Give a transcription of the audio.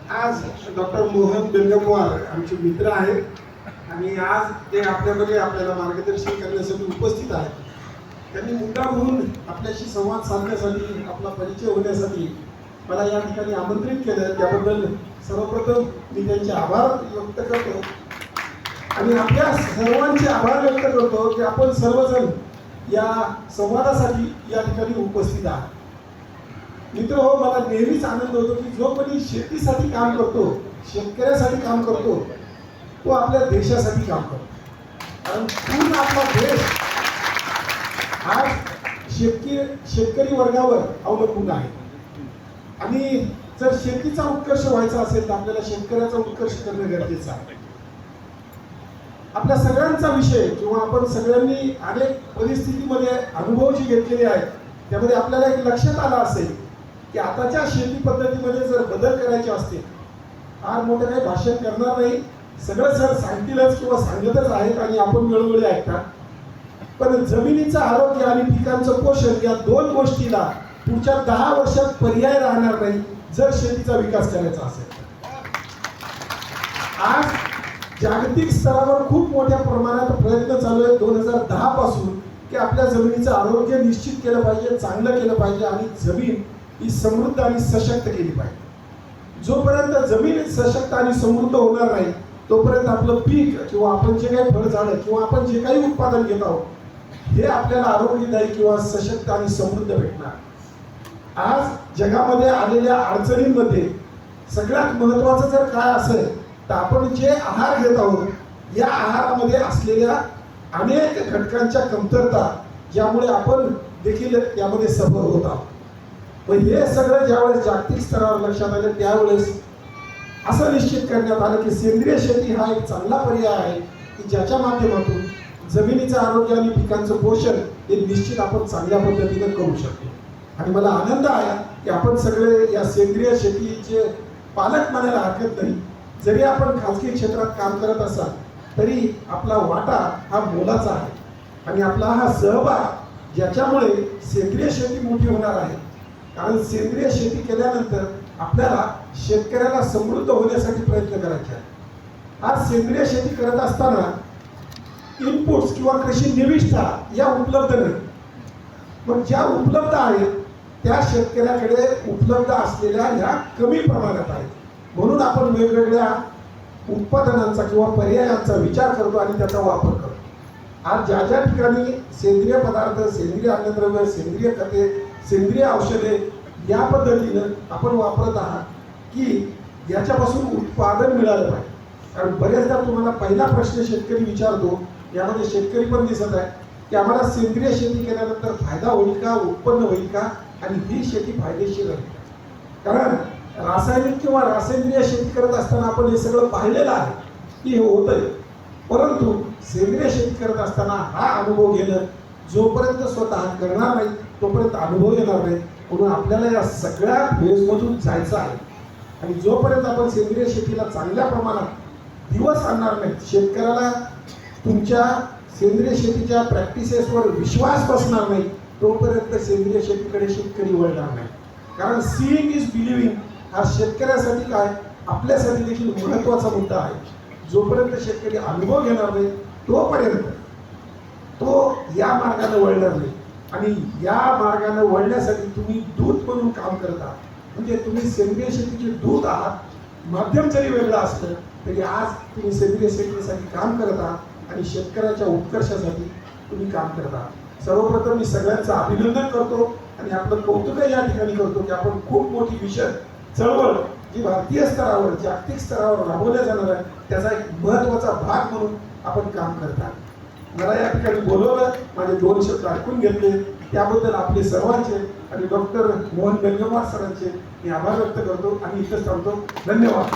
आज डॉक्टर मोहन बेलगमवार आमचे मित्र आहेत आणि आज ते आपल्यामध्ये आपल्याला मार्गदर्शन करण्यासाठी उपस्थित आहेत. त्यांनी मुद्दा म्हणून आपल्याशी संवाद साधण्यासाठी आपला परिचय होण्यासाठी मला या ठिकाणी आमंत्रित केलं. त्याबद्दल सर्वप्रथम मी त्यांचे आभार व्यक्त करतो आणि आपल्या सर्वांचे आभार व्यक्त करतो की आपण सर्वजण या संवादासाठी या ठिकाणी उपस्थित आहात. मित्र हो, मला नेहमीच आनंद होतो की जो कोणी शेतीसाठी काम करतो, शेतकऱ्यासाठी काम करतो, तो आपल्या देशासाठी काम करतो. कारण पूर्ण आपला देश आज शेतकरी वर्गावर अवलंबून आहे आणि जर शेतीचा उत्कर्ष व्हायचा असेल तर आपल्याला शेतकऱ्याचा उत्कर्ष करणं गरजेचं आहे. आपल्या सगळ्यांचा विषय किंवा आपण सगळ्यांनी अनेक परिस्थितीमध्ये अनुभव जे घेतलेले आहेत त्यामध्ये आपल्याला एक लक्षात आलं असेल की आताच्या शेती पद्धतीमध्ये जर बदल करायचे असतील, फार मोठं काही भाषण करणार नाही, सगळं सर सांगतीलच किंवा सांगतच आहेत आणि आपण वेळोवेळी ऐकतात. पण जमिनीचं आरोग्य आणि पिकांचं पोषण या दोन गोष्टीला पुढच्या 10 वर्षात पर्याय राहणार नाही जर शेतीचा विकास करायचा असेल. आज जागतिक स्तरावर खूप मोठ्या प्रमाणात प्रयत्न चालू आहेत 2010 पासून की आपल्या जमिनीचं आरोग्य निश्चित केलं पाहिजे, चांगलं केलं पाहिजे आणि जमीन ही समृद्ध आणि सशक्त केली पाहिजे. जोपर्यंत जमीन सशक्त आणि समृद्ध होणार नाही तोपर्यंत आपलं पीक किंवा आपण जे काही फळझाडं किंवा आपण जे काही उत्पादन घेत आहोत हे आपल्याला आरोग्यदायी किंवा सशक्त आणि समृद्ध भेटणार. आज जगामध्ये आलेल्या अडचणींमध्ये सगळ्यात महत्त्वाचं जर काय असेल तर आपण जे आहार घेत आहोत या आहारामध्ये असलेल्या अनेक घटकांच्या कमतरता ज्यामुळे आपण देखील त्यामध्ये सफर होत आहोत. पण हे सगळं ज्यावेळेस जागतिक स्तरावर लक्षात आलं त्यावेळेस असं निश्चित करण्यात आलं की सेंद्रिय शेती हा एक चांगला पर्याय आहे की ज्याच्या माध्यमातून जमिनीचं आरोग्य आणि पिकांचं पोषण हे निश्चित आपण चांगल्या पद्धतीने करू शकतो. आणि मला आनंद आहे की आपण सगळे या सेंद्रिय शेतीचे पालक म्हणायला हरकत नाही. जरी आपण खाजगी क्षेत्रात काम करत असाल तरी आपला वाटा हा मोलाचा आहे आणि आपला हा सहभाग ज्याच्यामुळे सेंद्रिय शेती मोठी होणार आहे. कारण सेंद्रिय शेती केल्यानंतर आपल्याला शेतकऱ्याला समृद्ध होण्यासाठी प्रयत्न करायचे आहे. आज सेंद्रिय शेती करत असताना इनपुट्स किंवा कृषी निविष्ठा या उपलब्ध नाही, पण ज्या उपलब्ध आहेत त्या शेतकऱ्याकडे उपलब्ध असलेल्या ह्या कमी प्रमाणात आहेत. म्हणून आपण वेगवेगळ्या उत्पादनांचा किंवा पर्यायांचा विचार करतो आणि त्याचा वापर करतो. आज ज्या ज्या ठिकाणी सेंद्रिय पदार्थ, सेंद्रिय अन्नद्रव्य, सेंद्रिय खते, सेंद्रिय औषधे या पद्धतीनं आपण वापरत आहात की याच्यापासून उत्पादन मिळालं पाहिजे. कारण बरेचदा तुम्हाला पहिला प्रश्न शेतकरी विचारतो, यामध्ये शेतकरी पण दिसत आहे की आम्हाला सेंद्रिय शेती केल्यानंतर फायदा होईल का, उत्पन्न होईल का आणि ही शेती फायदेशीर आहे. कारण रासायनिक किंवा रासेंद्रिय शेती करत असताना आपण हे सगळं पाहिलेलं आहे की हे होतंय, परंतु सेंद्रिय शेती करत असताना हा अनुभव घेणं जोपर्यंत स्वतः करणार नाही तोपर्यंत अनुभव येणार नाही. म्हणून आपल्याला या सगळ्या फेजमधून जायचं आहे आणि जोपर्यंत आपण सेंद्रिय शेतीला चांगल्या प्रमाणात दिवस आणणार नाही, शेतकऱ्याला तुमच्या सेंद्रिय शेतीच्या प्रॅक्टिसेसवर विश्वास बसणार नाही तोपर्यंत सेंद्रिय शेतीकडे शेतकरी वळणार नाही. कारण सीइंग इज बिलिव्हिंग हा शेतकऱ्यासाठी काय आपल्यासाठी देखील महत्त्वाचा मुद्दा आहे. जोपर्यंत शेतकरी अनुभव घेणार नाही तोपर्यंत तो या मार्गाने वळणार नाही. आणि या मार्गाने वळण्यासाठी तुम्ही दूत म्हणून काम करता, म्हणजे तुम्ही सेंद्रिय शेतीचे दूत आहात. माध्यम जरी वेगळं असलं तरी आज तुम्ही सेंद्रिय शेतीसाठी काम करत आहात आणि शेतकऱ्याच्या उत्कर्षासाठी तुम्ही काम करत आहात. सर्वप्रथम मी सगळ्यांचं अभिनंदन करतो आणि आपलं कौतुकही या ठिकाणी करतो की आपण खूप मोठी मिशन चळवळ जी भारतीय स्तरावर, जागतिक स्तरावर राबवल्या जाणार आहे त्याचा एक महत्त्वाचा भाग म्हणून आपण काम करता. मला या ठिकाणी बोलवलं, माझे 2 शब्द ऐकून घेतले त्याबद्दल आपले सर्वांचे आणि डॉक्टर मोहन बेलगमवार सरांचे मी आभार व्यक्त करतो आणि इथंच थांबतो. धन्यवाद.